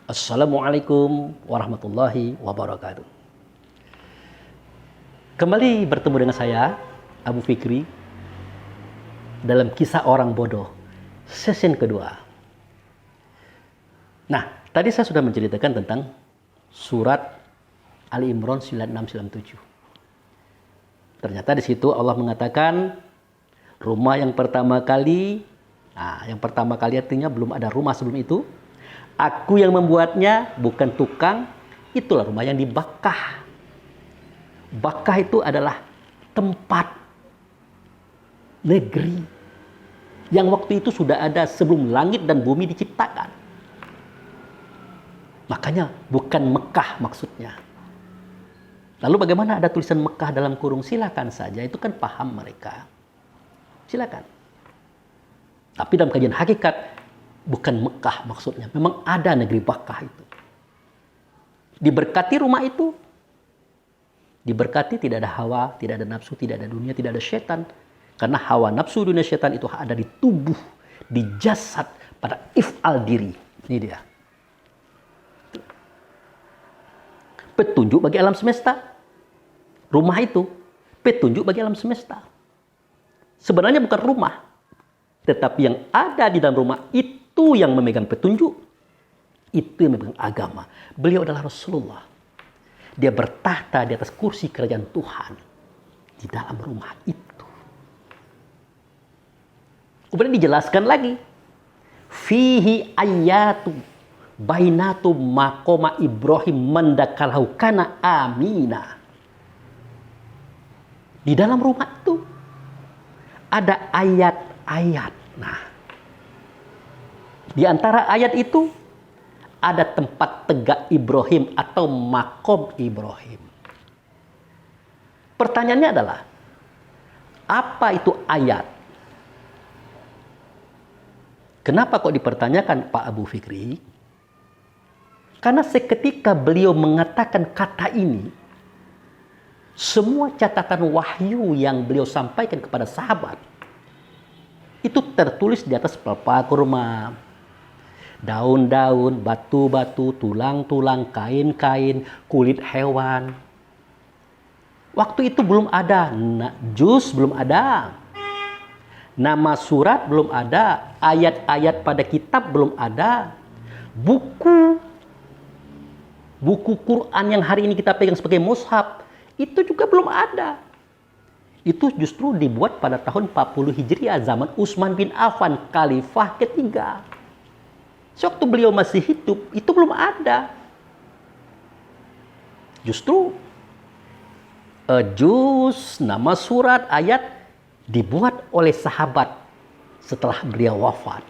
Assalamualaikum warahmatullahi wabarakatuh. Kembali bertemu dengan saya, Abu Fikri, dalam kisah orang bodoh, sesi kedua. Nah, tadi saya sudah menceritakan tentang surat Ali Imran 96-97. Ternyata di situ Allah mengatakan, rumah yang pertama kali, yang pertama kali artinya belum ada rumah sebelum itu, aku yang membuatnya, bukan tukang, itulah rumah yang di Bakkah. Bakkah itu adalah tempat, negeri, yang waktu itu sudah ada sebelum langit dan bumi diciptakan. Makanya bukan Mekah maksudnya. Lalu bagaimana ada tulisan Mekah dalam kurung? Silakan saja, itu kan paham mereka. Silakan. Tapi dalam kajian hakikat, bukan Mekah maksudnya. Memang ada negeri Bakkah itu. Diberkati rumah itu. Diberkati, tidak ada hawa, tidak ada nafsu, tidak ada dunia, tidak ada setan. Karena hawa, nafsu, dunia, setan itu ada di tubuh, di jasad, pada if'al diri. Ini dia. Petunjuk bagi alam semesta. Rumah itu petunjuk bagi alam semesta. Sebenarnya bukan rumah. Tetapi yang ada di dalam rumah itu yang memegang petunjuk, itu yang memegang agama. Beliau adalah Rasulullah. Dia bertahta di atas kursi kerajaan Tuhan di dalam rumah itu. Kemudian dijelaskan lagi, fihi ayatu bainatu maqama Ibrahim mandakalahu kana amina. Di dalam rumah itu ada ayat-ayat. Nah, di antara ayat itu ada tempat tegak Ibrahim atau makom Ibrahim. Pertanyaannya adalah, apa itu ayat? Kenapa kok dipertanyakan Pak Abu Fikri? Karena seketika beliau mengatakan kata ini, semua catatan wahyu yang beliau sampaikan kepada sahabat, itu tertulis di atas pelepah kurma, daun-daun, batu-batu, tulang-tulang, kain-kain, kulit hewan. Waktu itu belum ada juz, belum ada. Nama surat belum ada, ayat-ayat pada kitab belum ada. Buku Quran yang hari ini kita pegang sebagai mushaf, itu juga belum ada. Itu justru dibuat pada tahun 40 Hijriah, zaman Utsman bin Affan, khalifah ketiga. Sewaktu beliau masih hidup, itu belum ada. Justru juz, nama surat, ayat dibuat oleh sahabat setelah beliau wafat.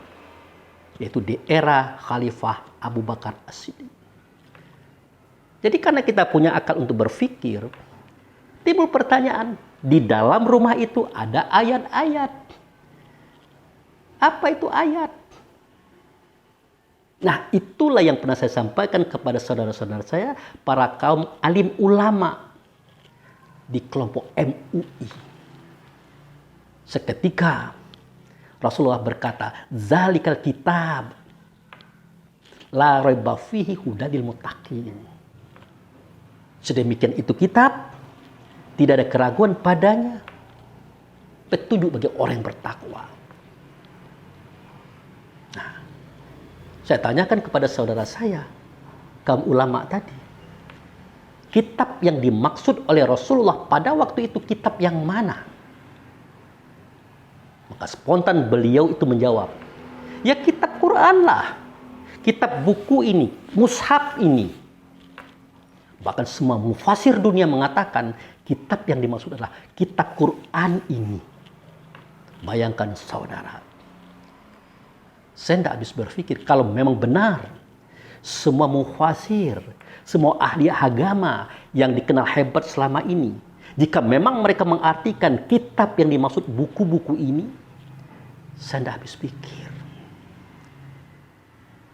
Yaitu di era Khalifah Abu Bakar As-Siddiq. Jadi karena kita punya akal untuk berpikir, timbul pertanyaan, di dalam rumah itu ada ayat-ayat. Apa itu ayat? Nah, itulah yang pernah saya sampaikan kepada saudara-saudara saya, para kaum alim ulama di kelompok MUI. Seketika Rasulullah berkata, "Zalikal kitab la raiba fihi hudal lil muttaqin." Sedemikian itu kitab, tidak ada keraguan padanya, petunjuk bagi orang yang bertakwa. Nah, saya tanyakan kepada saudara saya, kaum ulama tadi, kitab yang dimaksud oleh Rasulullah pada waktu itu kitab yang mana? Maka spontan beliau itu menjawab, ya kitab Quran lah, kitab buku ini, mushaf ini. Bahkan semua mufasir dunia mengatakan kitab yang dimaksud adalah kitab Quran ini. Bayangkan saudara. Saya tidak habis berpikir kalau memang benar semua mufasir, semua ahli agama yang dikenal hebat selama ini, jika memang mereka mengartikan kitab yang dimaksud buku-buku ini, saya tidak habis pikir.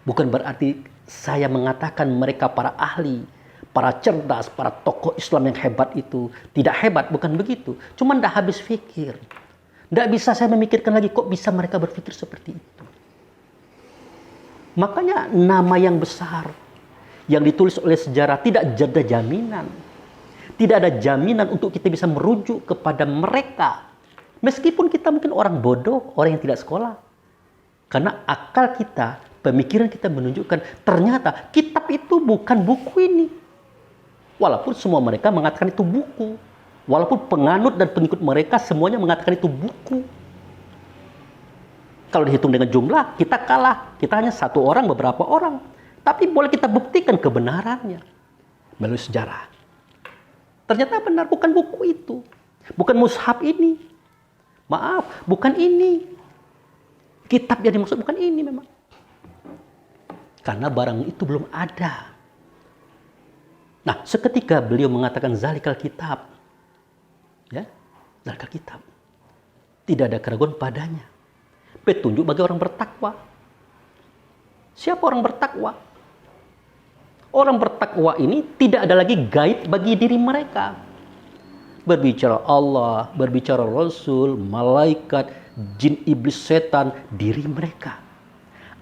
Bukan berarti saya mengatakan mereka para ahli, para cerdas, para tokoh Islam yang hebat itu tidak hebat, bukan begitu. Cuma tidak habis pikir. Tidak bisa saya memikirkan lagi kok bisa mereka berpikir seperti itu. Makanya nama yang besar, yang ditulis oleh sejarah tidak ada jaminan. Tidak ada jaminan untuk kita bisa merujuk kepada mereka. Meskipun kita mungkin orang bodoh, orang yang tidak sekolah. Karena akal kita, pemikiran kita menunjukkan ternyata kitab itu bukan buku ini. Walaupun semua mereka mengatakan itu buku. Walaupun penganut dan pengikut mereka semuanya mengatakan itu buku. Kalau dihitung dengan jumlah, kita kalah. Kita hanya satu orang, beberapa orang. Tapi boleh kita buktikan kebenarannya melalui sejarah. Ternyata benar, bukan buku itu. Bukan mushaf ini. Maaf, bukan ini. Kitab yang dimaksud bukan ini memang. Karena barang itu belum ada. Nah, seketika beliau mengatakan zalikal kitab. Ya, zalikal kitab. Tidak ada keraguan padanya. Petunjuk bagi orang bertakwa. Siapa orang bertakwa? Orang bertakwa ini tidak ada lagi gaib bagi diri mereka. Berbicara Allah, berbicara Rasul, malaikat, jin, iblis, setan, diri mereka.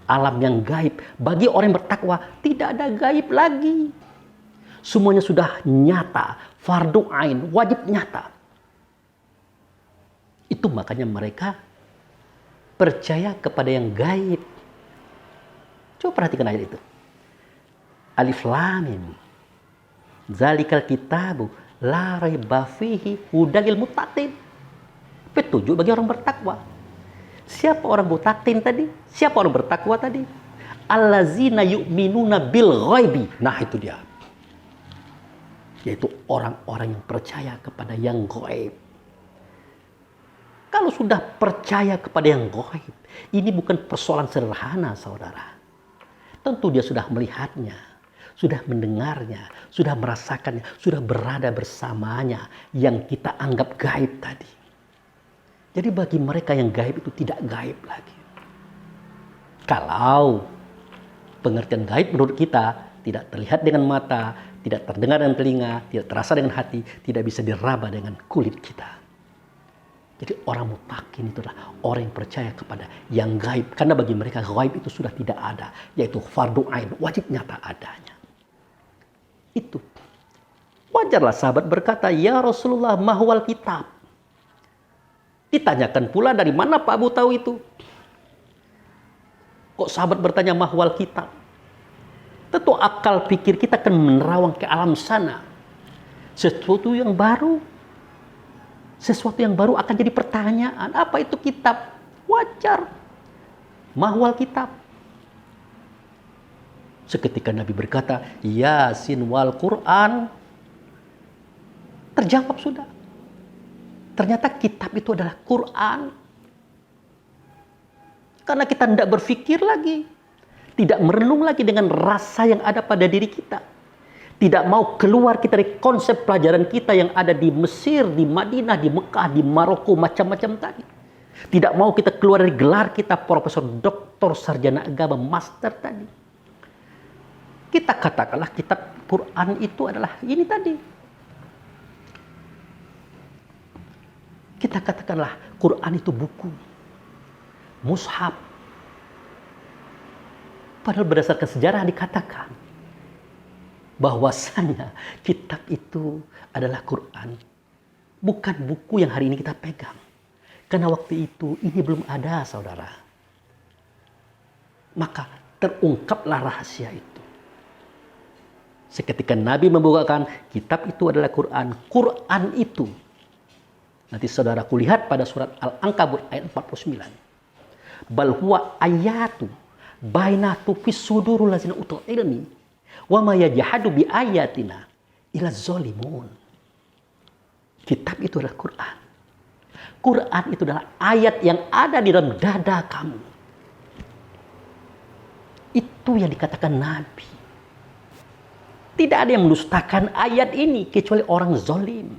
Alam yang gaib. Bagi orang yang bertakwa, tidak ada gaib lagi. Semuanya sudah nyata, fardu ain, wajib nyata. Itu makanya mereka percaya kepada yang gaib. Coba perhatikan ayat itu. Alif Lam Mim. Zalikal kitabu la raiba fihi hudal lil muttaqin. Petunjuk bagi orang bertakwa. Siapa orang muttaqin tadi? Siapa orang bertakwa tadi? Allazina yu'minuna bil ghaibi. Nah, itu dia. Yaitu orang-orang yang percaya kepada yang gaib. Kalau sudah percaya kepada yang gaib, ini bukan persoalan sederhana, saudara. Tentu dia sudah melihatnya, sudah mendengarnya, sudah merasakannya, sudah berada bersamanya yang kita anggap gaib tadi. Jadi bagi mereka yang gaib itu tidak gaib lagi. Kalau pengertian gaib menurut kita tidak terlihat dengan mata, tidak terdengar dengan telinga, tidak terasa dengan hati, tidak bisa diraba dengan kulit kita. Jadi orang mutakin itu adalah orang yang percaya kepada yang gaib. Karena bagi mereka gaib itu sudah tidak ada. Yaitu fardu ain, wajib nyata adanya. Itu. Wajarlah sahabat berkata, ya Rasulullah mahwal kitab. Ditanyakan pula dari mana Pak Abu tahu itu? Kok sahabat bertanya mahwal kitab? Tentu akal pikir kita akan menerawang ke alam sana. Sesuatu yang baru. Sesuatu yang baru akan jadi pertanyaan. Apa itu kitab? Wajar. Mahwal kitab. Seketika Nabi berkata, Yasin wal Quran. Terjawab sudah. Ternyata kitab itu adalah Quran. Karena kita tidak berpikir lagi. Tidak merenung lagi dengan rasa yang ada pada diri kita. Tidak mau keluar kita dari konsep pelajaran kita yang ada di Mesir, di Madinah, di Mekah, di Maroko, macam-macam tadi. Tidak mau kita keluar dari gelar kita profesor, doktor, sarjana agama, master tadi. Kita katakanlah kitab Quran itu adalah ini tadi. Kita katakanlah Quran itu buku, mushaf. Padahal berdasarkan sejarah dikatakan bahwasanya kitab itu adalah Quran. Bukan buku yang hari ini kita pegang. Karena waktu itu ini belum ada, saudara. Maka terungkaplah rahasia itu. Seketika Nabi membukakan kitab itu adalah Quran. Quran itu. Nanti saudaraku lihat pada surat Al-Ankabut ayat 49. Bal huwa ayatu bainatu fis sudurul ladzina utul ilmi. Wa ma yajhadu bi ayatina ila zalimun. Kitab itu adalah Quran. Quran itu adalah ayat yang ada di dalam dada kamu. Itu yang dikatakan Nabi. Tidak ada yang mendustakan ayat ini kecuali orang zalim.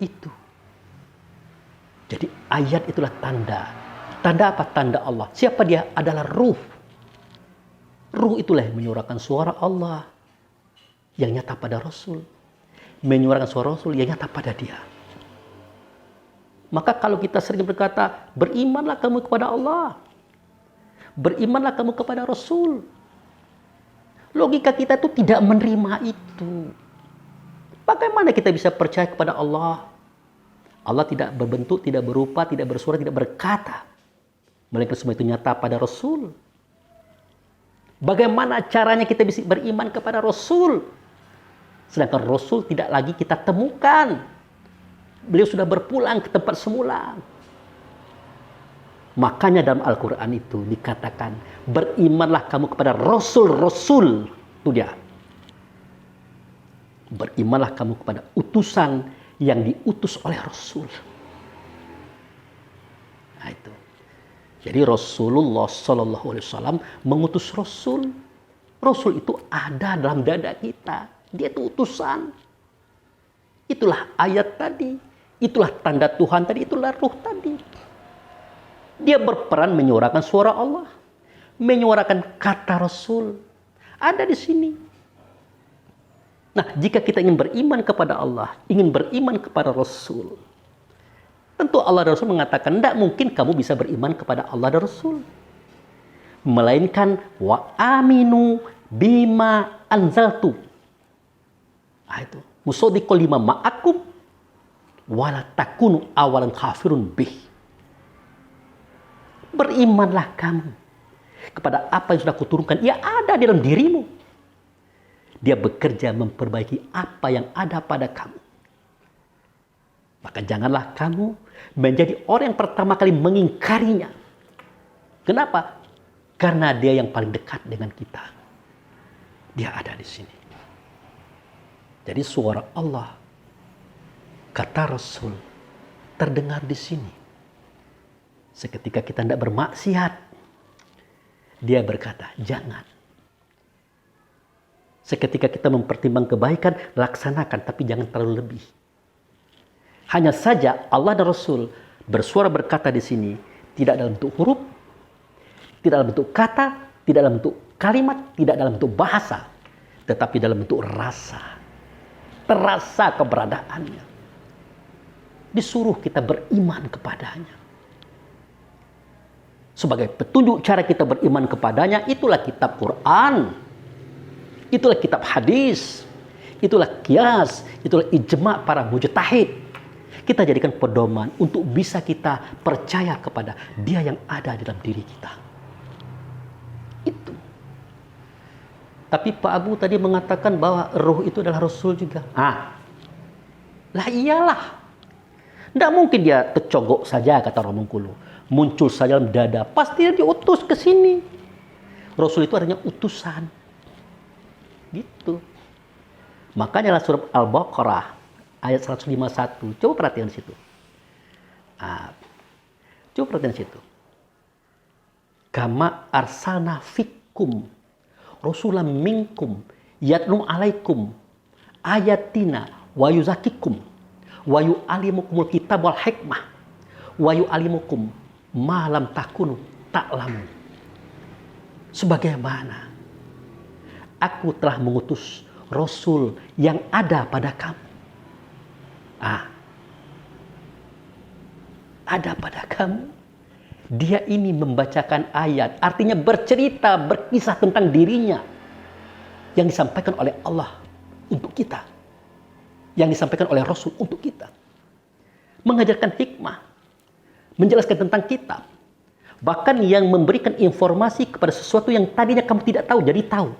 Itu. Jadi ayat itulah tanda. Tanda apa? Tanda Allah. Siapa dia? Adalah ruh. Ruh itulah yang menyuarakan suara Allah yang nyata pada Rasul. Menyuarakan suara Rasul yang nyata pada dia. Maka kalau kita sering berkata, berimanlah kamu kepada Allah. Berimanlah kamu kepada Rasul. Logika kita itu tidak menerima itu. Bagaimana kita bisa percaya kepada Allah? Allah tidak berbentuk, tidak berupa, tidak bersuara, tidak berkata. Melainkan semua itu nyata pada Rasul. Bagaimana caranya kita bisa beriman kepada Rasul? Sedangkan Rasul tidak lagi kita temukan. Beliau sudah berpulang ke tempat semula. Makanya dalam Al-Quran itu dikatakan, berimanlah kamu kepada Rasul-Rasul. Itu dia. Berimanlah kamu kepada utusan yang diutus oleh Rasul. Nah itu. Jadi Rasulullah SAW mengutus Rasul. Rasul itu ada dalam dada kita. Dia itu utusan. Itulah ayat tadi. Itulah tanda Tuhan tadi. Itulah ruh tadi. Dia berperan menyuarakan suara Allah. Menyuarakan kata Rasul. Ada di sini. Nah, jika kita ingin beriman kepada Allah, ingin beriman kepada Rasul, tentu Allah dan Rasul mengatakan, tidak mungkin kamu bisa beriman kepada Allah dan Rasul. Melainkan, wa aminu bima anzaltu. Nah itu. Musaddiqul lima ma'akum, wala takunu awalan kafirun bih. Berimanlah kamu kepada apa yang sudah kuturunkan. Ia ada di dalam dirimu. Dia bekerja memperbaiki apa yang ada pada kamu. Maka janganlah kamu menjadi orang yang pertama kali mengingkarinya. Kenapa? Karena dia yang paling dekat dengan kita. Dia ada di sini. Jadi suara Allah, kata Rasul, terdengar di sini. Seketika kita tidak bermaksiat, dia berkata, jangan. Seketika kita mempertimbang kebaikan, laksanakan, tapi jangan terlalu lebih. Hanya saja Allah dan Rasul bersuara berkata di sini, tidak dalam bentuk huruf, tidak dalam bentuk kata, tidak dalam bentuk kalimat, tidak dalam bentuk bahasa, tetapi dalam bentuk rasa. Terasa keberadaannya. Disuruh kita beriman kepadanya. Sebagai petunjuk cara kita beriman kepadanya, itulah kitab Quran. Itulah kitab hadis, itulah qiyas, itulah ijma' para mujtahid. Kita jadikan pedoman untuk bisa kita percaya kepada dia yang ada di dalam diri kita. Itu. Tapi Pak Abu tadi mengatakan bahwa ruh itu adalah Rasul juga. Lah iyalah. Tidak mungkin dia tercogok saja, kata orang Bengkulu. Muncul saja dalam dada. Pasti dia diutus ke sini. Rasul itu artinya utusan. Gitu. Makanya dalam surat Al-Baqarah ayat 151. Coba perhatikan di situ. Coba perhatikan di situ. Kama arsalna fikum rasulan minkum yatlu alaikum ayatina wa yuzakikum wa yu'allimukumul kitab wal hikmah wa yu'allimukum ma lam takunu ta'lamun. Sebagaimana aku telah mengutus Rasul yang ada pada kamu. Ada pada kamu. Dia ini membacakan ayat. Artinya bercerita, berkisah tentang dirinya. Yang disampaikan oleh Allah untuk kita. Yang disampaikan oleh Rasul untuk kita. Mengajarkan hikmah. Menjelaskan tentang kitab. Bahkan yang memberikan informasi kepada sesuatu yang tadinya kamu tidak tahu, jadi tahu.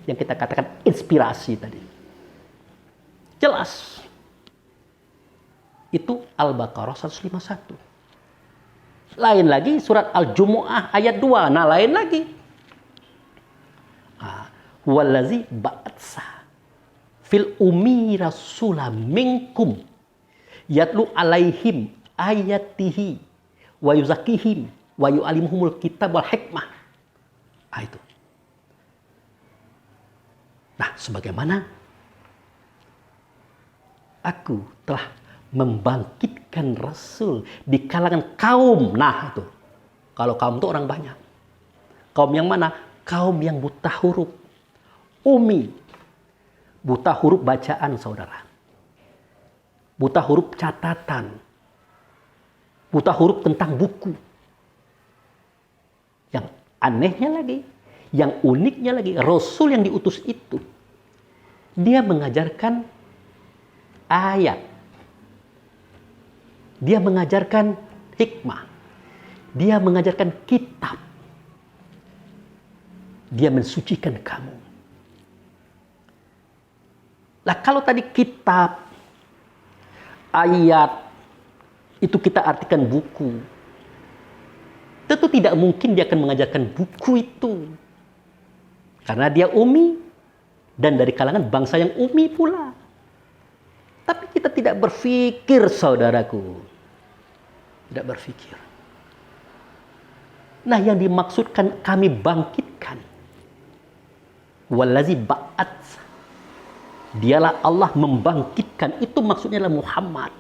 Yang kita katakan inspirasi tadi. Jelas. Itu Al-Baqarah 151. Lain lagi surat Al-Jumu'ah ayat 2. Nah lain lagi. Wallazi ba'atsa fil ummi rasulam minkum yatlu alaihim ayatihi wa yuzakihim wa yu'alimuhumul kitab wal hikmah. Itu. Nah, sebagaimana aku telah membangkitkan Rasul di kalangan kaum. Nah, itu. Kalau kaum itu orang banyak. Kaum yang mana? Kaum yang buta huruf. Umi. Buta huruf bacaan, saudara. Buta huruf catatan. Buta huruf tentang buku. Yang anehnya lagi, Yang uniknya lagi, Rasul yang diutus itu, dia mengajarkan ayat. Dia mengajarkan hikmah. Dia mengajarkan kitab. Dia mensucikan kamu. Lah kalau tadi kitab, ayat, itu kita artikan buku. Tentu tidak mungkin dia akan mengajarkan buku itu. Karena dia ummi dan dari kalangan bangsa yang ummi pula. Tapi kita tidak berpikir, saudaraku. Tidak berpikir. Nah, yang dimaksudkan kami bangkitkan. Wallazi ba'at. Dialah Allah membangkitkan. Itu maksudnya adalah Muhammad.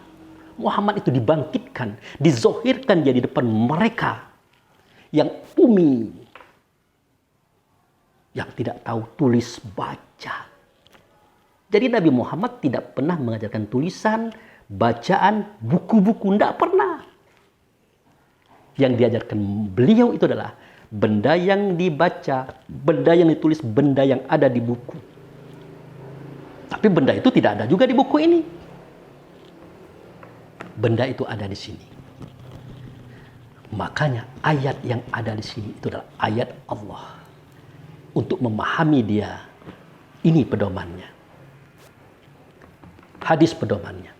Muhammad itu dibangkitkan, dizohirkan dia di depan mereka yang ummi, yang tidak tahu tulis baca. Jadi Nabi Muhammad tidak pernah mengajarkan tulisan, bacaan, buku-buku, tidak pernah. Yang diajarkan beliau itu adalah benda yang dibaca, benda yang ditulis, benda yang ada di buku. Tapi benda itu tidak ada juga di buku ini. Benda itu ada di sini. Makanya ayat yang ada di sini itu adalah ayat Allah. Untuk memahami dia, ini pedomannya. Hadis pedomannya.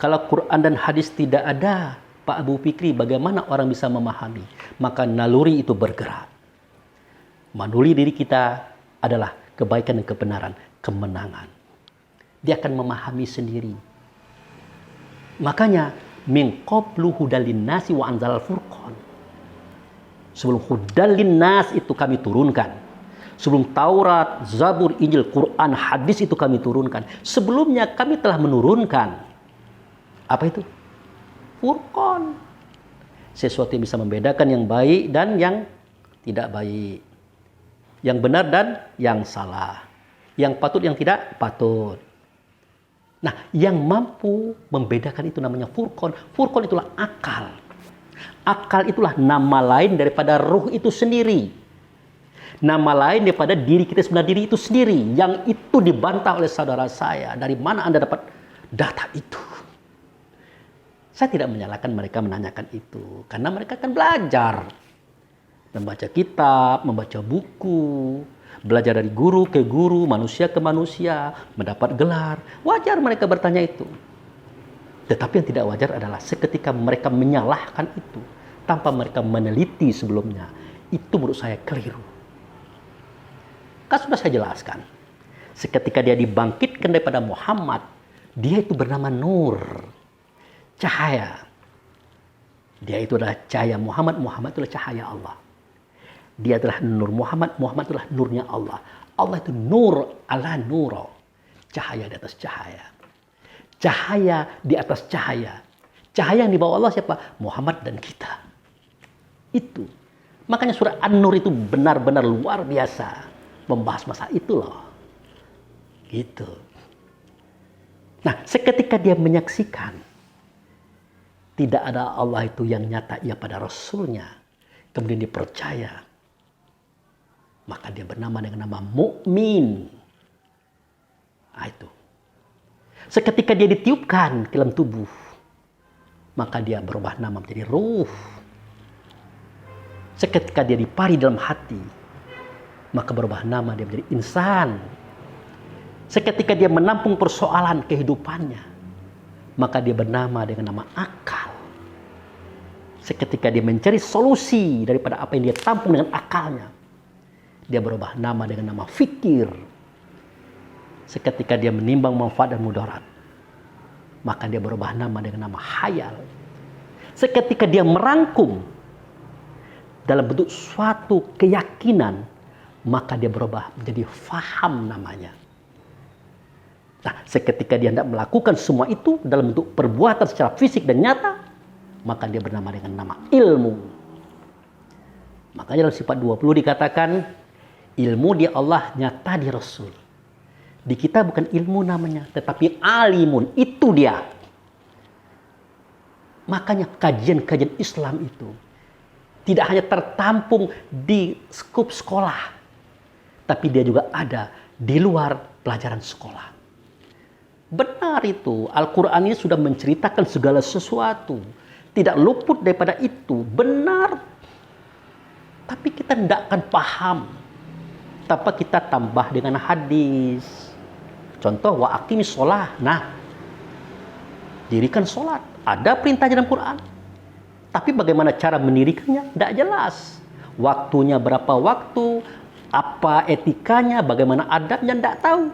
Kalau Quran dan hadis tidak ada, Pak Abu Fikri, bagaimana orang bisa memahami? Maka naluri itu bergerak. Manuli diri kita adalah kebaikan dan kebenaran, kemenangan. Dia akan memahami sendiri. Makanya min qablu hudalin nasi wa anzalal furqan. Sebelum hudalin nas itu kami turunkan. Sebelum Taurat, Zabur, Injil, Quran, hadis itu kami turunkan. Sebelumnya kami telah menurunkan. Apa itu? Furqan. Sesuatu yang bisa membedakan yang baik dan yang tidak baik. Yang benar dan yang salah. Yang patut, yang tidak patut. Nah, yang mampu membedakan itu namanya Furqan. Furqan itulah akal. Akal itulah nama lain daripada ruh itu sendiri. Nama lain daripada diri kita sebenarnya diri itu sendiri. Yang itu dibantah oleh saudara saya. Dari mana Anda dapat data itu? Saya tidak menyalahkan mereka menanyakan itu. Karena mereka akan belajar. Membaca kitab, membaca buku. Belajar dari guru ke guru, manusia ke manusia, mendapat gelar. Wajar mereka bertanya itu. Tetapi yang tidak wajar adalah seketika mereka menyalahkan itu tanpa mereka meneliti sebelumnya. Itu menurut saya keliru. Kan sudah saya jelaskan. Seketika dia dibangkitkan daripada Muhammad, dia itu bernama Nur. Cahaya. Dia itu adalah cahaya Muhammad, Muhammad itu adalah cahaya Allah. Dia adalah Nur Muhammad, Muhammad itulah nurnya Allah. Allah itu nur ala nuro. Cahaya di atas cahaya. Cahaya di atas cahaya. Cahaya yang dibawa Allah siapa? Muhammad dan kita. Itu. Makanya surah An-Nur itu benar-benar luar biasa. Membahas masa itu loh. Gitu. Nah, seketika dia menyaksikan. Tidak ada Allah itu yang nyata ia pada Rasulnya. Kemudian dipercaya. Maka dia bernama dengan nama mukmin. Nah, itu. Seketika dia ditiupkan ke dalam tubuh, maka dia berubah nama menjadi ruh. Seketika dia dipari dalam hati, maka berubah nama dia menjadi insan. Seketika dia menampung persoalan kehidupannya, maka dia bernama dengan nama akal. Seketika dia mencari solusi daripada apa yang dia tampung dengan akalnya, dia berubah nama dengan nama fikir. Seketika dia menimbang manfaat dan mudarat, maka dia berubah nama dengan nama hayal. Seketika dia merangkum dalam bentuk suatu keyakinan, maka dia berubah menjadi faham namanya. Nah, seketika dia tidak melakukan semua itu dalam bentuk perbuatan secara fisik dan nyata, maka dia bernama dengan nama ilmu. Makanya dalam sifat 20 dikatakan, ilmu di Allah nyata di Rasul. Di kita bukan ilmu namanya, tetapi alimun. Itu dia. Makanya kajian-kajian Islam itu tidak hanya tertampung di skup sekolah. tapi dia juga ada di luar pelajaran sekolah. Benar itu, Al-Quran ini sudah menceritakan segala sesuatu. Tidak luput daripada itu, benar. Tapi kita tidak akan paham tanpa kita tambah dengan hadis. Contoh, wa aqimis sholah. Nah, dirikan sholat. Ada perintah dalam Quran. Tapi bagaimana cara mendirikannya? Tidak jelas. Waktunya berapa waktu, apa etikanya, bagaimana adabnya, tidak tahu.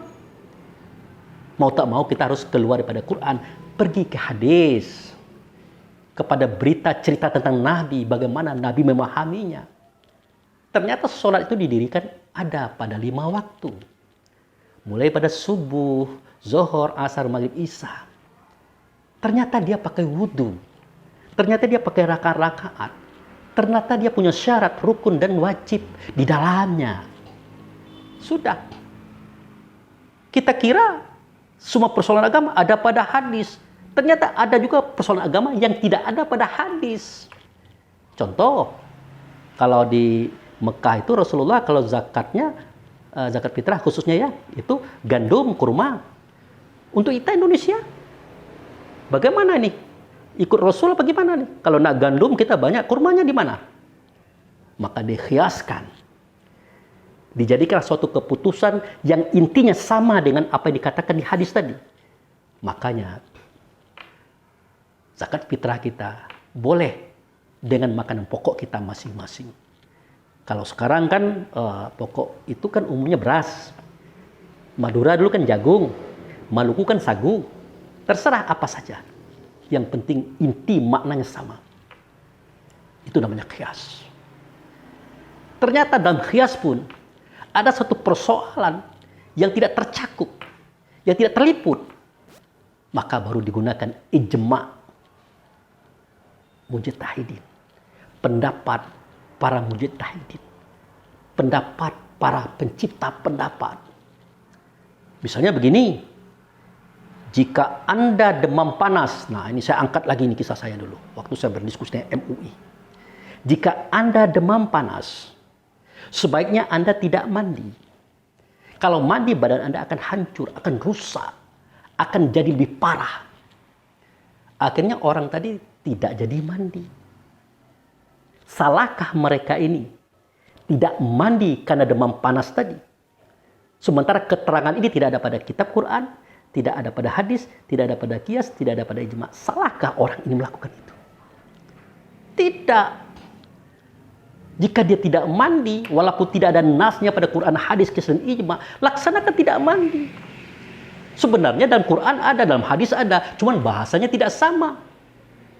Mau tak mau kita harus keluar daripada Quran, pergi ke hadis, kepada berita cerita tentang Nabi, bagaimana Nabi memahaminya. Ternyata sholat itu didirikan ada pada 5 waktu. Mulai pada subuh, zuhur, asar, maghrib, isya. Ternyata dia pakai wudhu. Ternyata dia pakai rakaat-rakaat. Ternyata dia punya syarat, rukun, dan wajib di dalamnya. Sudah. Kita kira semua persoalan agama ada pada hadis. Ternyata ada juga persoalan agama yang tidak ada pada hadis. Contoh, kalau di Mekah itu Rasulullah kalau zakatnya, zakat fitrah khususnya ya, itu gandum, kurma. Untuk kita Indonesia, bagaimana nih? Ikut Rasul apa gimana nih? Kalau nak gandum kita banyak, kurmanya di mana? Maka dikhiaskan. Dijadikan suatu keputusan yang intinya sama dengan apa yang dikatakan di hadis tadi. Makanya zakat fitrah kita boleh dengan makanan pokok kita masing-masing. Kalau sekarang kan pokok itu kan umumnya beras. Madura dulu kan jagung. Maluku kan sagu. Terserah apa saja. Yang penting inti maknanya sama. Itu namanya qiyas. Ternyata dalam qiyas pun ada satu persoalan yang tidak tercakup, yang tidak terliput. Maka baru digunakan ijma' mujtahidin. Pendapat para mujtahidin. Pendapat para pencipta pendapat. Misalnya begini, jika Anda demam panas, nah ini saya angkat lagi ini kisah saya dulu, waktu saya berdiskusi dengan MUI. Jika Anda demam panas, sebaiknya Anda tidak mandi. Kalau mandi, badan Anda akan hancur, akan rusak, akan jadi lebih parah. Akhirnya orang tadi tidak jadi mandi. Salahkah mereka ini tidak mandi karena demam panas tadi? Sementara keterangan ini tidak ada pada kitab Quran, tidak ada pada hadis, tidak ada pada qiyas, tidak ada pada ijma. Salahkah orang ini melakukan itu? Tidak. Jika dia tidak mandi, walaupun tidak ada nasnya pada Quran, hadis, qiyas, dan ijma, laksanakan tidak mandi. Sebenarnya dalam Quran ada, dalam hadis ada, cuman bahasanya tidak sama.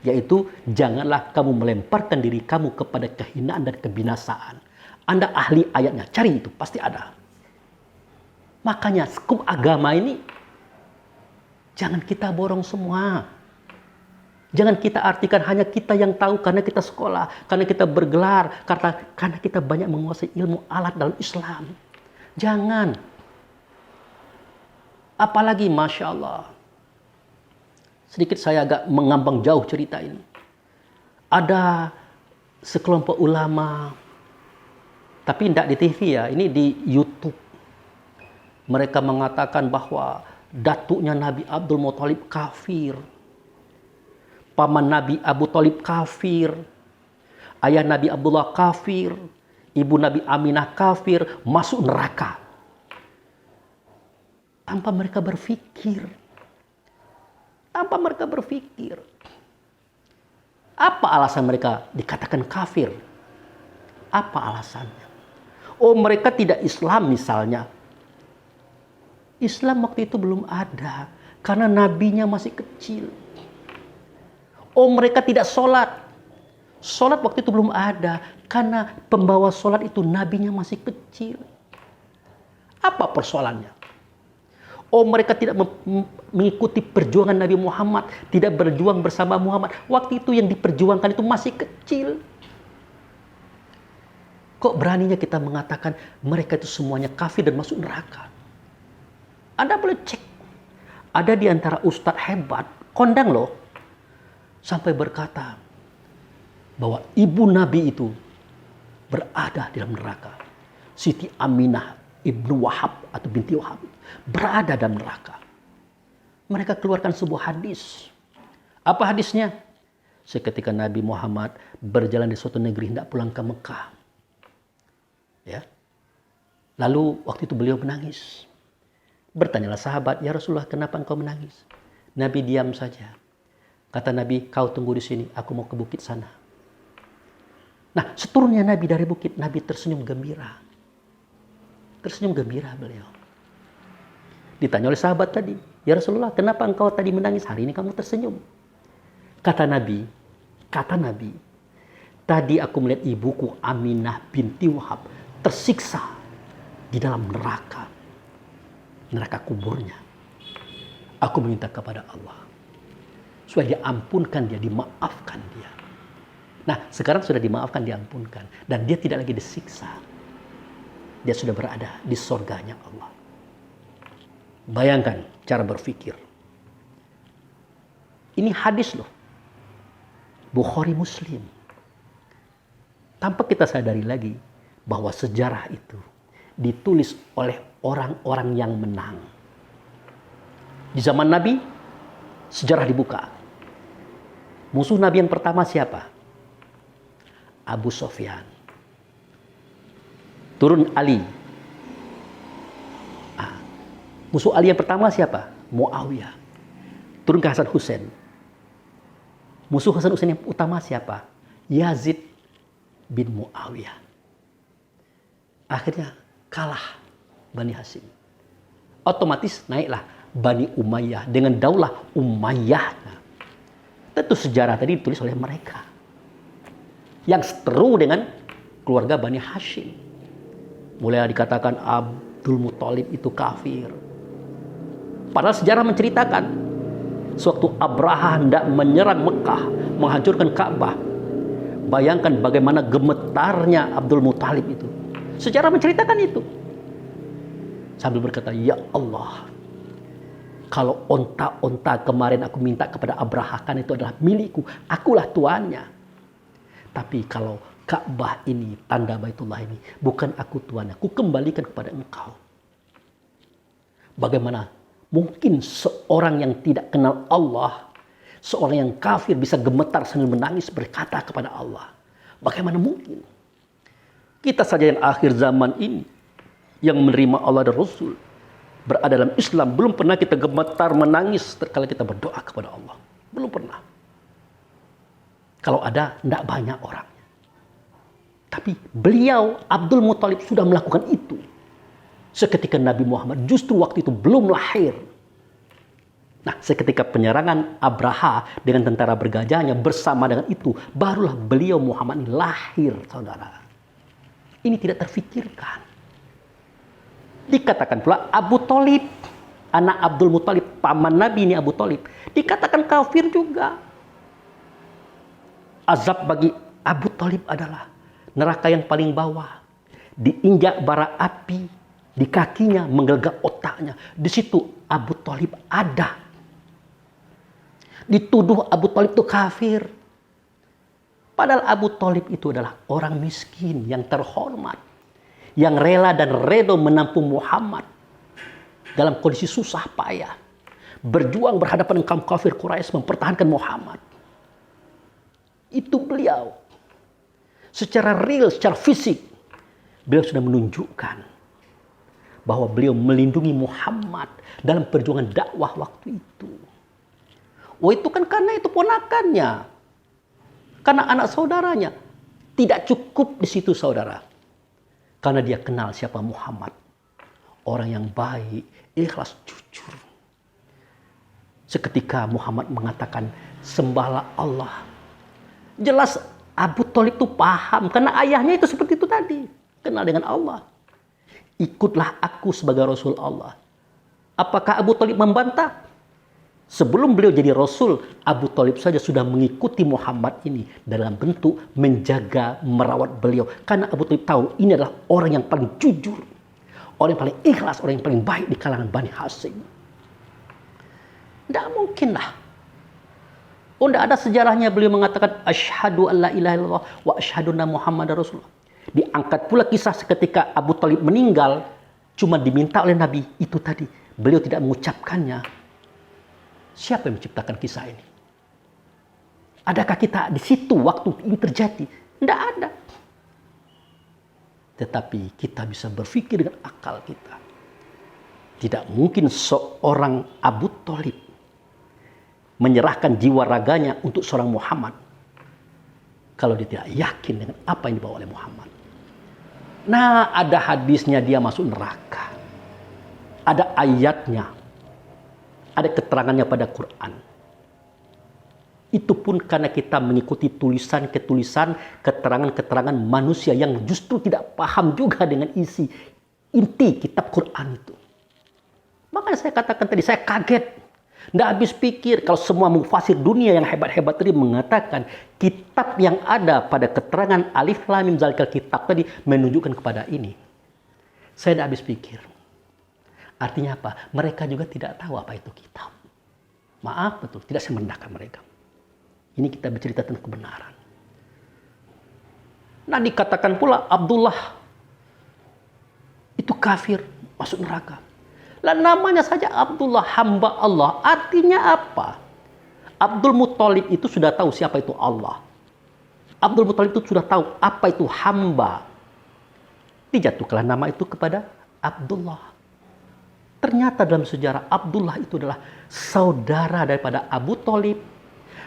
Yaitu, janganlah kamu melemparkan diri kamu kepada kehinaan dan kebinasaan. Anda ahli ayatnya, cari itu, pasti ada. Makanya, skup agama ini, jangan kita borong semua. Jangan kita artikan hanya kita yang tahu karena kita sekolah, karena kita bergelar, karena kita banyak menguasai ilmu alat dalam Islam. Jangan. Apalagi Masya Allah. Sedikit saya agak mengambang jauh cerita ini. Ada sekelompok ulama, tapi tidak di TV ya, ini di YouTube. Mereka mengatakan bahwa datuknya Nabi Abdul Muthalib kafir. Paman Nabi Abu Thalib kafir. Ayah Nabi Abdullah kafir. Ibu Nabi Aminah kafir. Masuk neraka. Tanpa mereka berpikir. Tanpa mereka berpikir. Apa alasan mereka dikatakan kafir? Apa alasannya? Oh, mereka tidak Islam misalnya. Islam waktu itu belum ada. Karena nabinya masih kecil. Oh, mereka tidak sholat. Sholat waktu itu belum ada. Karena pembawa sholat itu nabinya masih kecil. Apa persoalannya? Oh, mereka tidak mengikuti perjuangan Nabi Muhammad. Tidak berjuang bersama Muhammad. Waktu itu yang diperjuangkan itu masih kecil. Kok beraninya kita mengatakan mereka itu semuanya kafir dan masuk neraka? Anda boleh cek. Ada di antara ustadz hebat, kondang loh. Sampai berkata bahwa ibu Nabi itu berada di dalam neraka. Siti Aminah Ibnu Wahab atau binti Wahab berada dalam neraka. Mereka keluarkan sebuah hadis. Apa hadisnya? Seketika Nabi Muhammad berjalan di suatu negeri hendak pulang ke Mekah. Ya. Lalu waktu itu beliau menangis. Bertanyalah sahabat, "Ya Rasulullah, kenapa engkau menangis?" Nabi diam saja. Kata Nabi, "Kau tunggu di sini, aku mau ke bukit sana." Nah, seturunnya Nabi dari bukit, Nabi tersenyum gembira. Tersenyum gembira beliau. Ditanya oleh sahabat tadi, "Ya Rasulullah, kenapa engkau tadi menangis? Hari ini kamu tersenyum." Kata Nabi, "Tadi aku melihat ibuku Aminah binti Wahab tersiksa di dalam neraka kuburnya. Aku meminta kepada Allah supaya diampunkan dia, dimaafkan dia." Nah, sekarang sudah dimaafkan, diampunkan, dan dia tidak lagi disiksa. Dia sudah berada di surganya Allah. Bayangkan cara berpikir. Ini hadis loh. Bukhari Muslim. Tanpa kita sadari lagi bahwa sejarah itu ditulis oleh orang-orang yang menang. Di zaman Nabi, sejarah dibuka. Musuh Nabi yang pertama siapa? Abu Sufyan. Turun Ali. Musuh Ali yang pertama siapa? Muawiyah. Turun ke Hasan Husain. Musuh Hasan Husain yang utama siapa? Yazid bin Muawiyah. Akhirnya kalah Bani Hashim. Otomatis naiklah Bani Umayyah dengan daulah Umayyah. Tentu sejarah tadi ditulis oleh mereka. Yang seteru dengan keluarga Bani Hashim. Mulai dikatakan Abdul Muthalib itu kafir. Padahal sejarah menceritakan sewaktu Abraha hendak menyerang Mekah, menghancurkan Ka'bah. Bayangkan bagaimana gemetarnya Abdul Muthalib itu. Sejarah menceritakan itu. Sambil berkata, "Ya Allah, kalau onta-onta kemarin aku minta kepada Abraha, kan itu adalah milikku, akulah tuannya. Tapi kalau Ka'bah ini, tanda Baitullah ini, bukan aku tuannya, aku kembalikan kepada engkau." Bagaimana mungkin seorang yang tidak kenal Allah, seorang yang kafir bisa gemetar sambil menangis berkata kepada Allah? Bagaimana mungkin? Kita saja yang akhir zaman ini, yang menerima Allah dan Rasul, berada dalam Islam, belum pernah kita gemetar menangis tatkala kita berdoa kepada Allah. Belum pernah. Kalau ada, tidak banyak orangnya. Tapi beliau, Abdul Muthalib, sudah melakukan itu. Seketika Nabi Muhammad justru waktu itu belum lahir. Nah, seketika penyerangan Abraha dengan tentara bergajahnya bersama dengan itu, barulah beliau Muhammad ini lahir, saudara. Ini tidak terfikirkan. Dikatakan pula Abu Thalib, anak Abdul Muthalib, paman Nabi ini Abu Thalib, dikatakan kafir juga. Azab bagi Abu Thalib adalah neraka yang paling bawah. Diinjak bara api di kakinya, menggelegak otaknya. Di situ Abu Thalib ada. Dituduh Abu Thalib itu kafir. Padahal Abu Thalib itu adalah orang miskin yang terhormat, yang rela dan redo menampung Muhammad dalam kondisi susah payah, berjuang berhadapan dengan kaum kafir Quraisy mempertahankan Muhammad. Itu beliau. Secara real, secara fisik, beliau sudah menunjukkan bahwa beliau melindungi Muhammad dalam perjuangan dakwah waktu itu. Oh, itu kan karena itu ponakannya, karena anak saudaranya. Tidak cukup di situ, saudara. Karena dia kenal siapa Muhammad. Orang yang baik, ikhlas, jujur. Seketika Muhammad mengatakan, "Sembahlah Allah." Jelas Abu Thalib itu paham. Karena ayahnya itu seperti itu tadi. Kenal dengan Allah. "Ikutlah aku sebagai Rasul Allah." Apakah Abu Thalib membantah? Sebelum beliau jadi Rasul, Abu Thalib saja sudah mengikuti Muhammad ini dalam bentuk menjaga, merawat beliau. Karena Abu Thalib tahu ini adalah orang yang paling jujur, orang yang paling ikhlas, orang yang paling baik di kalangan Bani Hashim. Tidak mungkin lah. Oh, tidak ada sejarahnya beliau mengatakan asyhadu an la ilaha illallah wa asyhadu anna Muhammadar Rasulullah. Diangkat pula kisah seketika Abu Thalib meninggal, cuma diminta oleh Nabi itu tadi. Beliau tidak mengucapkannya. Siapa yang menciptakan kisah ini? Adakah kita di situ waktu ini terjadi? Tidak ada. Tetapi kita bisa berpikir dengan akal kita. Tidak mungkin seorang Abu Thalib menyerahkan jiwa raganya untuk seorang Muhammad kalau dia tidak yakin dengan apa yang dibawa oleh Muhammad. Nah, ada hadisnya dia masuk neraka. Ada ayatnya. Ada keterangannya pada Quran. Itu pun karena kita mengikuti tulisan-tulisan, keterangan-keterangan manusia yang justru tidak paham juga dengan isi inti kitab Quran itu. Makanya saya katakan tadi, saya kaget. Nggak habis pikir kalau semua mufasir dunia yang hebat-hebat tadi mengatakan kitab yang ada pada keterangan Alif Lam Mim Zalikal Kitab tadi menunjukkan kepada ini. Saya nggak habis pikir. Artinya apa? Mereka juga tidak tahu apa itu kitab. Maaf betul, tidak saya merendahkan mereka. Ini kita bercerita tentang kebenaran. Nah, dikatakan pula Abdullah itu kafir, masuk neraka. Lah namanya saja Abdullah, hamba Allah. Artinya apa? Abdul Muthalib itu sudah tahu siapa itu Allah. Abdul Muthalib itu sudah tahu apa itu hamba. Dijatuhkanlah nama itu kepada Abdullah. Ternyata dalam sejarah Abdullah itu adalah saudara daripada Abu Thalib,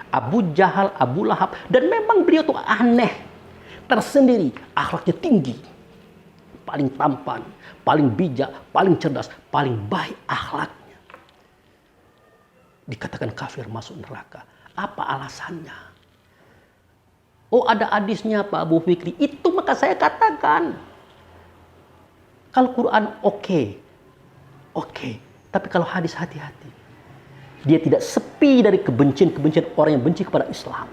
Abu Jahal, Abu Lahab. Dan memang beliau itu aneh, tersendiri, akhlaknya tinggi, paling tampan, paling bijak, paling cerdas, paling baik akhlaknya. Dikatakan kafir masuk neraka. Apa alasannya? Oh, ada hadisnya Pak Abu Fikri. Itu maka saya katakan. Kalau Quran oke. Tapi kalau hadis hati-hati. Dia tidak sepi dari kebencian-kebencian orang yang benci kepada Islam.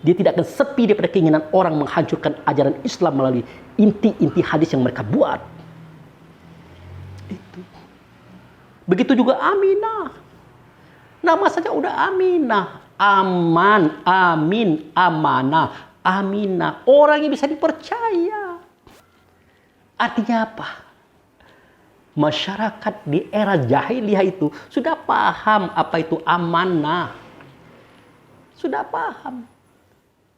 Dia tidak akan sepi daripada keinginan orang menghancurkan ajaran Islam melalui inti-inti hadis yang mereka buat. Itu. Begitu juga Aminah. Nama saja udah Aminah. Aman, amin, amanah, Aminah. Orang yang bisa dipercaya. Artinya apa? Masyarakat di era jahiliyah itu sudah paham apa itu amanah. Sudah paham.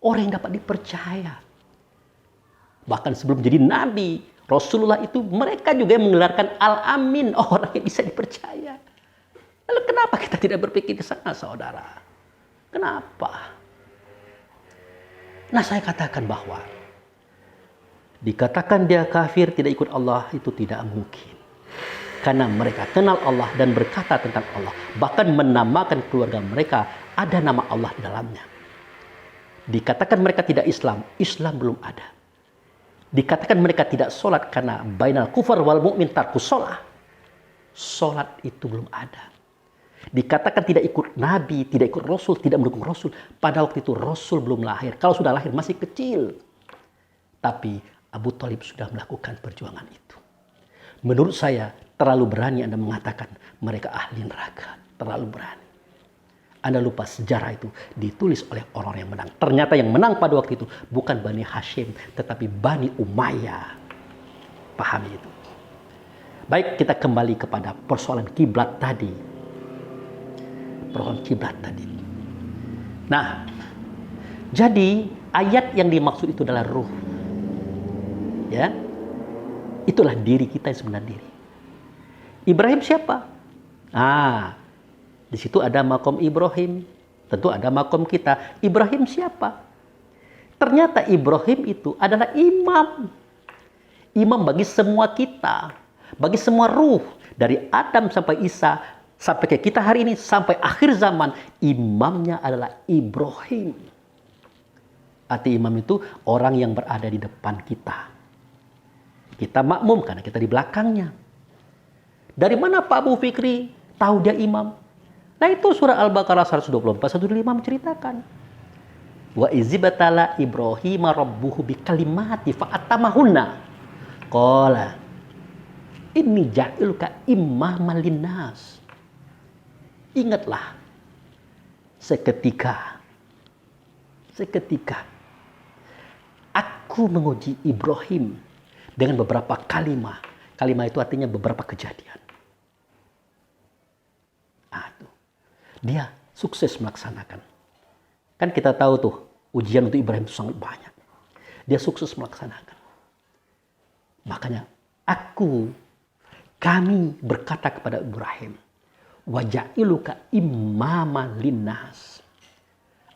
Orang yang dapat dipercaya. Bahkan sebelum jadi nabi, Rasulullah itu mereka juga yang mengelarkan Al-Amin, orang yang bisa dipercaya. Lalu kenapa kita tidak berpikir ke sana, saudara? Kenapa? Nah, saya katakan bahwa dikatakan dia kafir tidak ikut Allah itu tidak mungkin. Karena mereka kenal Allah dan berkata tentang Allah. Bahkan menamakan keluarga mereka ada nama Allah di dalamnya. Dikatakan mereka tidak Islam, Islam belum ada. Dikatakan mereka tidak sholat karena bainal kufar wal mu'min tarkus sholat. Sholat itu belum ada. Dikatakan tidak ikut Nabi, tidak ikut Rasul, tidak mendukung Rasul. Pada waktu itu Rasul belum lahir. Kalau sudah lahir masih kecil. Tapi Abu Thalib sudah melakukan perjuangan itu. Menurut saya terlalu berani Anda mengatakan mereka ahli neraka. Terlalu berani. Anda lupa sejarah itu ditulis oleh orang yang menang. Ternyata yang menang pada waktu itu bukan Bani Hashim, tetapi Bani Umayyah. Pahami itu. Baik, kita kembali kepada persoalan kiblat tadi. Persoalan kiblat tadi. Nah, jadi ayat yang dimaksud itu adalah ruh. Ya, itulah diri kita yang sebenarnya diri. Ibrahim siapa? Di situ ada makom Ibrahim. Tentu ada makom kita. Ibrahim siapa? Ternyata Ibrahim itu adalah imam. Imam bagi semua kita. Bagi semua ruh. Dari Adam sampai Isa. Sampai ke kita hari ini. Sampai akhir zaman. Imamnya adalah Ibrahim. Arti imam itu orang yang berada di depan kita. Kita makmum karena kita di belakangnya. Dari mana Pak Abu Fikri tahu dia imam? Nah, itu surah Al-Baqarah 124, 125 menceritakan. Wa izibatala Ibrahim rabbuhu bikalimati fa'atamahunna. Qala inni ja'iluka imaman linnas. Ingatlah seketika aku menguji Ibrahim dengan beberapa kalimat Kalimat itu artinya beberapa kejadian. Itu. Dia sukses melaksanakan. Kan kita tahu tuh, ujian untuk Ibrahim itu sangat banyak. Dia sukses melaksanakan. Makanya kami berkata kepada Ibrahim, waja'iluka imaman linnas.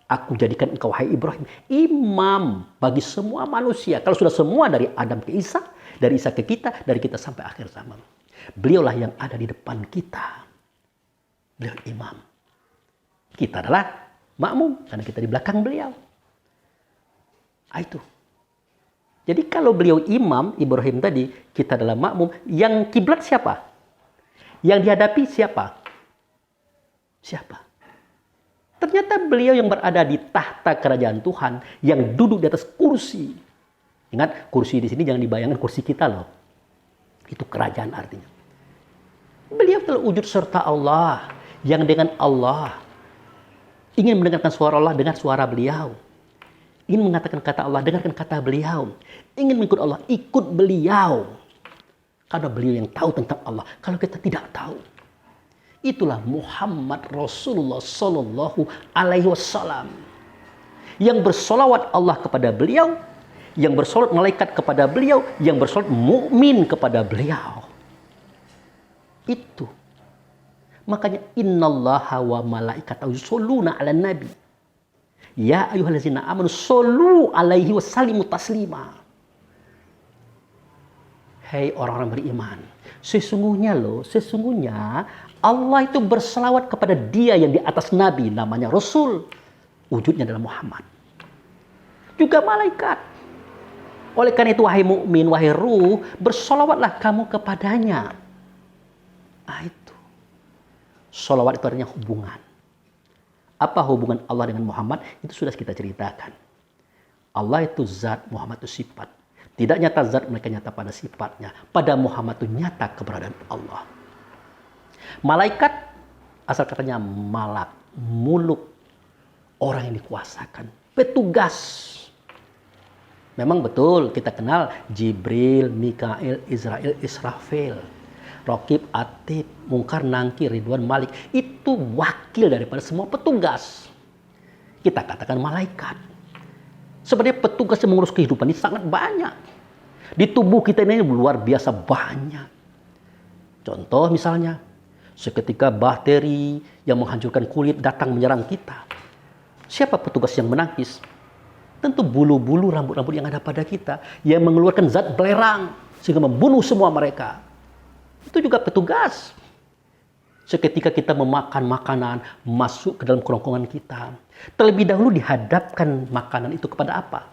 Aku jadikan engkau, wahai Ibrahim, imam bagi semua manusia. Kalau sudah semua dari Adam ke Isa, dari Isa ke kita, dari kita sampai akhir zaman. Beliaulah yang ada di depan kita. Beliau imam. Kita adalah makmum, karena kita di belakang beliau. Itu. Jadi kalau beliau imam, Ibrahim tadi, kita adalah makmum. Yang kiblat siapa? Yang dihadapi siapa? Siapa? Ternyata beliau yang berada di tahta kerajaan Tuhan, yang duduk di atas kursi. Ingat, kursi di sini jangan dibayangkan kursi kita loh. Itu kerajaan artinya. Beliau telah wujud serta Allah, yang dengan Allah ingin mendengarkan suara Allah, dengar suara beliau. Ingin mengatakan kata Allah, dengarkan kata beliau. Ingin mengikut Allah, ikut beliau. Karena beliau yang tahu tentang Allah. Kalau kita tidak tahu. Itulah Muhammad Rasulullah Sallallahu Alaihi Wasallam. Yang bersolawat Allah kepada beliau. Yang bersolawat malaikat kepada beliau. Yang bersolawat mukmin kepada beliau. Itu. Makanya innallaha wa malaikatahu yusholluna 'alan nabi. Ya ayyuhallazina amanu shollu 'alaihi wa sallimu taslima. Hei orang-orang beriman, sesungguhnya Allah itu berselawat kepada dia yang di atas nabi, namanya Rasul. Wujudnya adalah Muhammad. Juga malaikat. Oleh karena itu wahai mukmin, wahai ruh, bersolawatlah kamu kepadanya. Itu. Sholawat itu artinya hubungan. Apa hubungan Allah dengan Muhammad? Itu sudah kita ceritakan. Allah itu zat, Muhammad itu sifat. Tidak nyata zat, mereka nyata pada sifatnya. Pada Muhammad itu nyata keberadaan Allah. Malaikat, asal katanya malak, muluk, orang yang dikuasakan, petugas. Memang betul kita kenal Jibril, Mikail, Israel, Israfil. Raqib, Atid, Mungkar, Nangkir, Ridwan, Malik. Itu wakil daripada semua petugas. Kita katakan malaikat. Sebenarnya petugas yang mengurus kehidupan ini sangat banyak. Di tubuh kita ini luar biasa banyak. Contoh misalnya, seketika bakteri yang menghancurkan kulit datang menyerang kita. Siapa petugas yang menangkis? Tentu bulu-bulu rambut-rambut yang ada pada kita. Yang mengeluarkan zat belerang sehingga membunuh semua mereka. Itu juga petugas. Seketika kita memakan makanan, masuk ke dalam kerongkongan kita. Terlebih dahulu dihadapkan makanan itu kepada apa?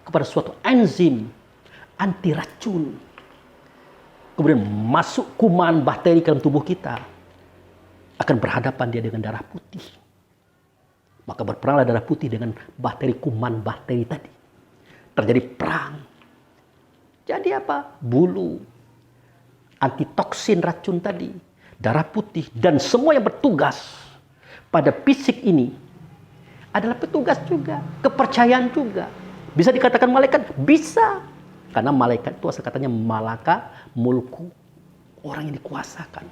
Kepada suatu enzim anti racun. Kemudian masuk kuman bakteri ke dalam tubuh kita. Akan berhadapan dia dengan darah putih. Maka berperanglah darah putih dengan bakteri kuman bakteri tadi. Terjadi perang. Jadi apa? Bulu. Antitoksin racun tadi, darah putih, dan semua yang bertugas pada fisik ini adalah petugas juga, kepercayaan juga. Bisa dikatakan malaikat? Bisa. Karena malaikat itu asal katanya malaka mulku, orang yang dikuasakan.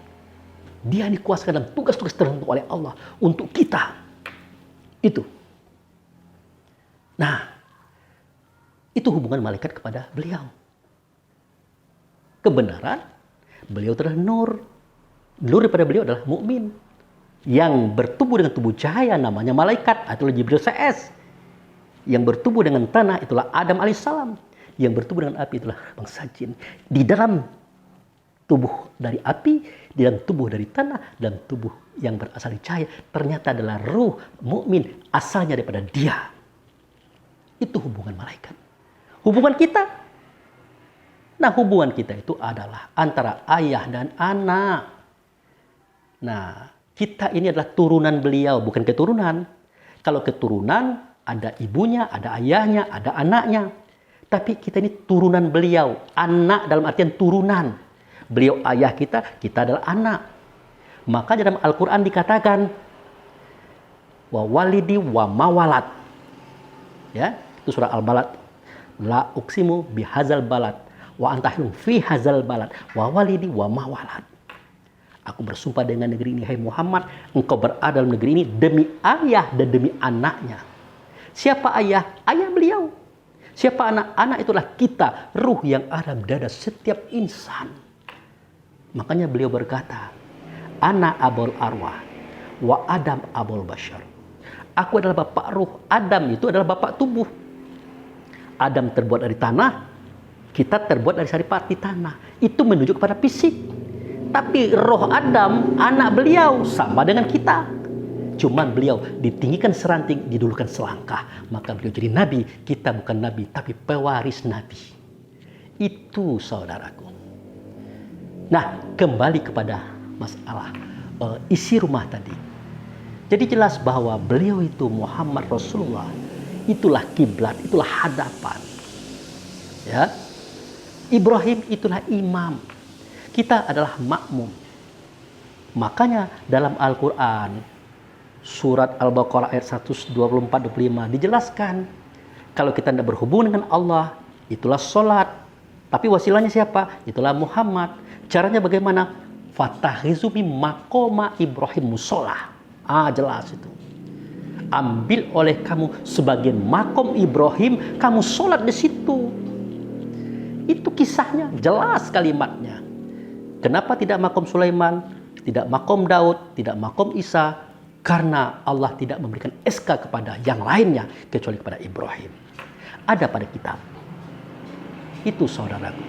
Dia dikuasakan dalam tugas-tugas tertentu oleh Allah untuk kita. Itu. Nah, itu hubungan malaikat kepada beliau. Kebenaran, beliau adalah nur. Nur daripada beliau adalah mukmin. Yang bertubuh dengan tubuh cahaya namanya malaikat. Itulah Jibril CS. Yang bertubuh dengan tanah itulah Adam alaihissalam. Yang bertubuh dengan api itulah bangsa jin. Di dalam tubuh dari api, di dalam tubuh dari tanah, dan tubuh yang berasal dari cahaya ternyata adalah ruh mukmin asalnya daripada dia. Itu hubungan malaikat. Hubungan kita. Nah, hubungan kita itu adalah antara ayah dan anak. Nah, kita ini adalah turunan beliau, bukan keturunan. Kalau keturunan, ada ibunya, ada ayahnya, ada anaknya. Tapi kita ini turunan beliau. Anak dalam artian turunan. Beliau ayah kita adalah anak. Maka dalam Al-Quran dikatakan, wa walidi wa mawalat. Ya, itu surah Al-Balad. La uksimu bihazal balad. wa anta hilum fi hadzal balad wa walidi wa ma walad. Aku bersumpah dengan negeri ini, hai Muhammad, engkau berada dalam negeri ini demi ayah dan demi anaknya. Siapa ayah? Ayah beliau. Siapa anak? Anak itulah kita, ruh yang ada di dada setiap insan. Makanya beliau berkata, ana abul arwah wa Adam abul bashar. Aku adalah bapak ruh, Adam itu adalah bapak tubuh. Adam terbuat dari tanah, kita terbuat dari saripati tanah. Itu menunjuk kepada fisik. Tapi roh Adam, anak beliau, sama dengan kita. Cuman beliau ditinggikan seranting, didulukan selangkah. Maka beliau jadi nabi. Kita bukan nabi, tapi pewaris nabi. Itu saudaraku. Nah, kembali kepada masalah isi rumah tadi. Jadi jelas bahwa beliau itu Muhammad Rasulullah. Itulah kiblat, itulah hadapan. Ya, Ibrahim itulah imam. Kita adalah makmum. Makanya dalam Al-Quran, surat Al-Baqarah ayat 124-25 dijelaskan, kalau kita tidak berhubungan dengan Allah, itulah sholat. Tapi wasilahnya siapa? Itulah Muhammad. Caranya bagaimana? Fattakhizu min maqama Ibrahim musolah. Jelas itu. Ambil oleh kamu sebagian makom Ibrahim, kamu sholat di situ. Itu kisahnya, jelas kalimatnya. Kenapa tidak makom Sulaiman, tidak makom Daud, tidak makom Isa? Karena Allah tidak memberikan SK kepada yang lainnya kecuali kepada Ibrahim. Ada pada kitab. Itu saudaraku.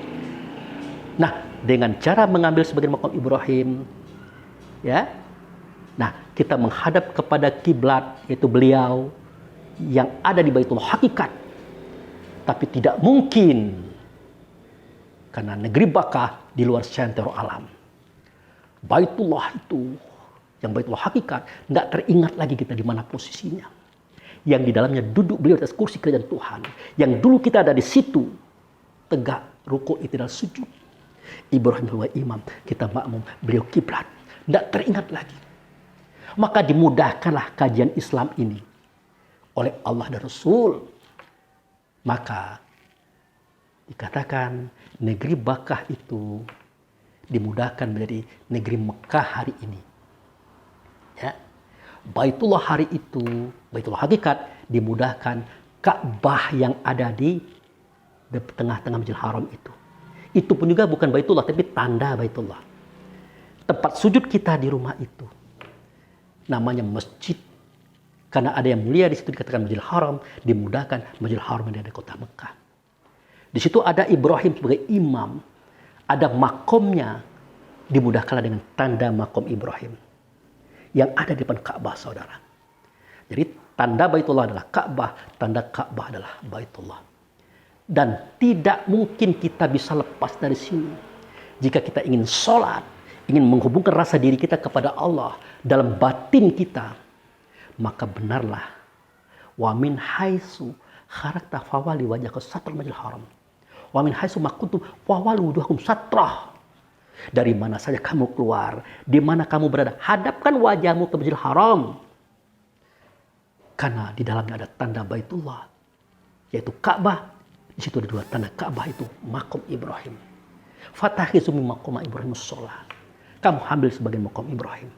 Nah, dengan cara mengambil sebagian makom Ibrahim, ya. Nah, kita menghadap kepada kiblat, yaitu beliau yang ada di Baitullah hakikat. Tapi tidak mungkin karena negeri Bakkah di luar sentero alam. Baitullah itu, yang Baitullah hakikat, tidak teringat lagi kita di mana posisinya. Yang di dalamnya duduk beliau atas kursi kerajaan Tuhan. Yang dulu kita ada di situ, tegak, ruku, i'tidal, sujud. Ibrahim sebagai imam, kita makmum, beliau kiblat. Tidak teringat lagi. Maka dimudahkanlah kajian Islam ini oleh Allah dan Rasul. Maka dikatakan negeri Bakkah itu dimudahkan menjadi negeri Mekah hari ini. Ya. Baitullah hari itu, Baitullah hakikat, dimudahkan Ka'bah yang ada di tengah-tengah Masjidil Haram itu. Itu pun juga bukan Baitullah, tapi tanda Baitullah. Tempat sujud kita di rumah itu namanya masjid. Karena ada yang mulia di situ dikatakan Masjidil Haram, dimudahkan Masjidil Haram yang ada di kota Mekah. Di situ ada Ibrahim sebagai imam, ada makomnya, dimudahkanlah dengan tanda makom Ibrahim yang ada di depan Ka'bah, saudara. Jadi tanda Baitullah adalah Ka'bah, tanda Ka'bah adalah Baitullah. Dan tidak mungkin kita bisa lepas dari sini. Jika kita ingin sholat, ingin menghubungkan rasa diri kita kepada Allah dalam batin kita, maka benarlah wa min haitsu kharajta fawali wajhaka satrul Masjidil Haram wa min haitsu ma kuntum fawali wujuhakum satrah. Dari mana saja kamu keluar, di mana kamu berada, hadapkan wajahmu ke Masjidil Haram. Karena di dalamnya ada tanda Baitullah, yaitu Ka'bah. Di situ ada dua tanda Ka'bah, itu makom Ibrahim. Fattakhizu min maqama Ibrahim shalah. Kamu ambil sebagai makom Ibrahim.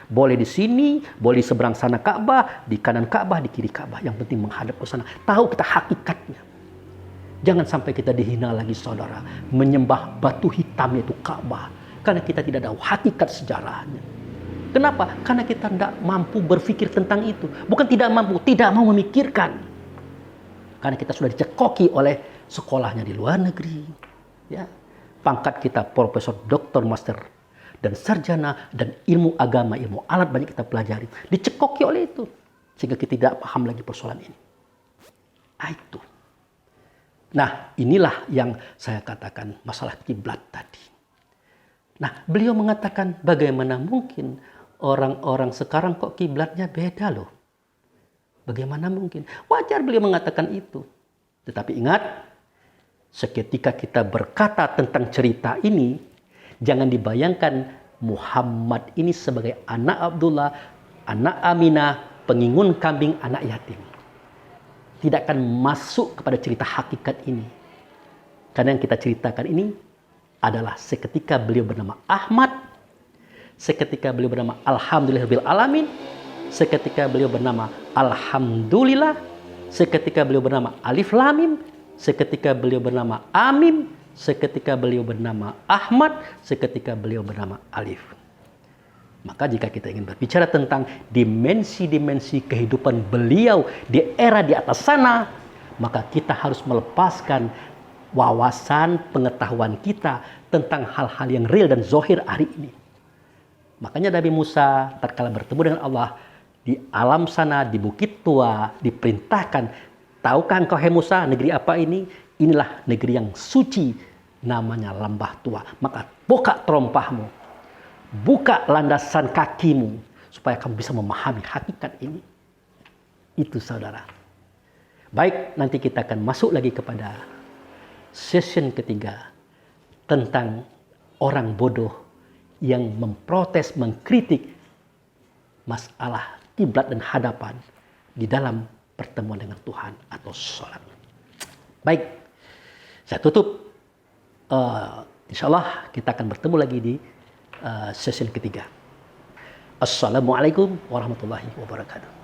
Boleh di sini, boleh di seberang sana Ka'bah, di kanan Ka'bah, di kiri Ka'bah. Yang penting menghadap ke sana. Tahu kita hakikatnya. Jangan sampai kita dihina lagi, saudara. Menyembah batu hitam yaitu Ka'bah. Karena kita tidak tahu hakikat sejarahnya. Kenapa? Karena kita tidak mampu berpikir tentang itu. Bukan tidak mampu, tidak mau memikirkan. Karena kita sudah dicekoki oleh sekolahnya di luar negeri. Ya. Pangkat kita profesor, doktor, master, dan sarjana, dan ilmu agama, ilmu alat banyak kita pelajari. Dicekoki oleh itu. Sehingga kita tidak paham lagi persoalan ini. Itu. Nah, inilah yang saya katakan masalah kiblat tadi. Nah, beliau mengatakan bagaimana mungkin orang-orang sekarang kok kiblatnya beda loh. Bagaimana mungkin? Wajar beliau mengatakan itu. Tetapi ingat, seketika kita berkata tentang cerita ini, jangan dibayangkan Muhammad ini sebagai anak Abdullah, anak Aminah, pengingun kambing, anak yatim. Tidak akan masuk kepada cerita hakikat ini. Karena yang kita ceritakan ini adalah seketika beliau bernama Ahmad, seketika beliau bernama Alhamdulillahirabbil alamin, seketika beliau bernama Alhamdulillah, seketika beliau bernama Alif Lam Mim, seketika beliau bernama Amim, seketika beliau bernama Ahmad, seketika beliau bernama Alif. Maka jika kita ingin berbicara tentang dimensi-dimensi kehidupan beliau di era di atas sana, maka kita harus melepaskan wawasan pengetahuan kita tentang hal-hal yang real dan zohir hari ini. Makanya Nabi Musa tatkala bertemu dengan Allah di alam sana, di Bukit Tua, diperintahkan, tahukah engkau hai Musa, negeri apa ini? Inilah negeri yang suci, namanya Lembah Tua. Maka buka terompahmu, buka landasan kakimu, supaya kamu bisa memahami hakikat ini. Itu saudara. Baik, nanti kita akan masuk lagi kepada session ketiga tentang orang bodoh yang memprotes, mengkritik masalah kiblat dan hadapan di dalam pertemuan dengan Tuhan atau sholat. Baik, saya tutup. Insya Allah kita akan bertemu lagi di session ketiga. Assalamualaikum warahmatullahi wabarakatuh.